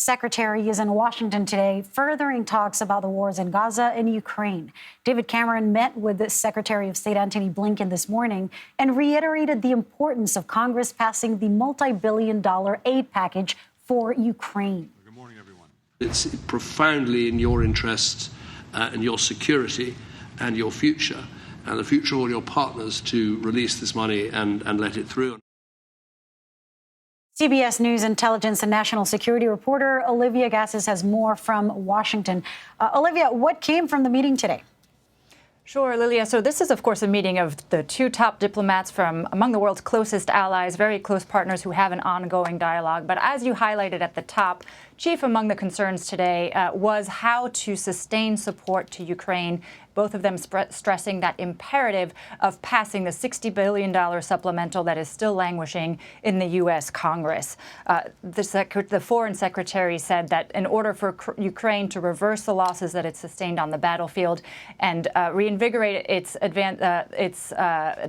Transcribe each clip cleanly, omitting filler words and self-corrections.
secretary is in Washington today, furthering talks about the wars in Gaza and Ukraine. David Cameron met with the Secretary of State Antony Blinken this morning and reiterated the importance of Congress passing the multi-billion-dollar aid package for Ukraine. Good morning, everyone. It's profoundly in your interests and your security and your future and the future of all your partners to release this money and let it through. CBS News intelligence and national security reporter Olivia Gazis has more from Washington. Olivia, what came from the meeting today? Sure, Lilia. So this is, of course, a meeting of the two top diplomats from among the world's closest allies, very close partners who have an ongoing dialogue. But as you highlighted at the top, chief among the concerns today was how to sustain support to Ukraine, both of them stressing that imperative of passing the $60 billion supplemental that is still languishing in the U.S. Congress. The foreign secretary said that in order for Ukraine to reverse the losses that it sustained on the battlefield and reinvigorate its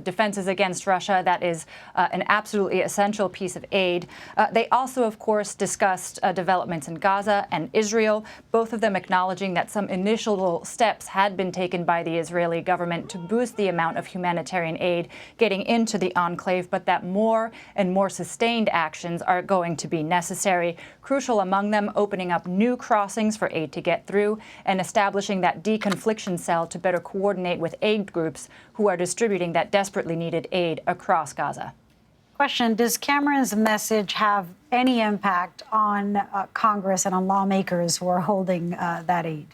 defenses against Russia, that is an absolutely essential piece of aid. They also, of course, discussed developments in Gaza and Israel, both of them acknowledging that some initial steps had been taken by the Israeli government to boost the amount of humanitarian aid getting into the enclave, but that more and more sustained actions are going to be necessary. Crucial among them, opening up new crossings for aid to get through and establishing that deconfliction cell to better coordinate with aid groups who are distributing that desperately needed aid across Gaza. Question, does Cameron's message have any impact on Congress and on lawmakers who are holding that aid?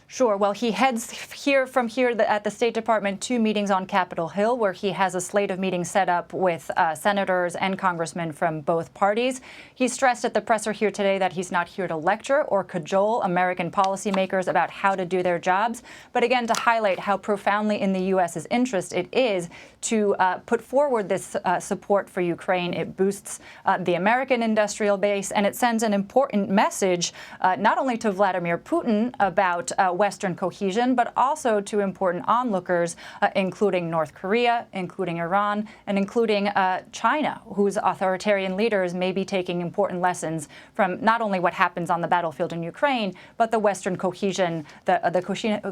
Sure. Well, he heads from here at the State Department to meetings on Capitol Hill, where he has a slate of meetings set up with senators and congressmen from both parties. He stressed at the presser here today that he's not here to lecture or cajole American policymakers about how to do their jobs, but again, to highlight how profoundly in the U.S.'s interest it is to put forward this support for Ukraine. It boosts the American industrial base, and it sends an important message not only to Vladimir Putin about Western cohesion, but also to important onlookers, including North Korea, including Iran, and including China, whose authoritarian leaders may be taking important lessons from not only what happens on the battlefield in Ukraine, but the Western cohesion, the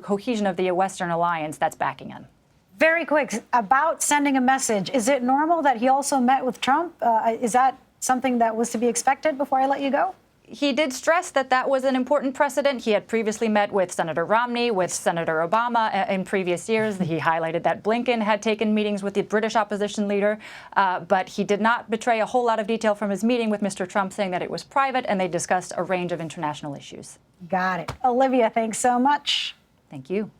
cohesion of the Western alliance that's backing him. Very quick, about sending a message, is it normal that he also met with Trump? Is that something that was to be expected before I let you go? He did stress that that was an important precedent. He had previously met with Senator Romney, with Senator Obama in previous years. He highlighted that Blinken had taken meetings with the British opposition leader, but he did not betray a whole lot of detail from his meeting with Mr. Trump, saying that it was private, and they discussed a range of international issues. Got it. Olivia, thanks so much. Thank you.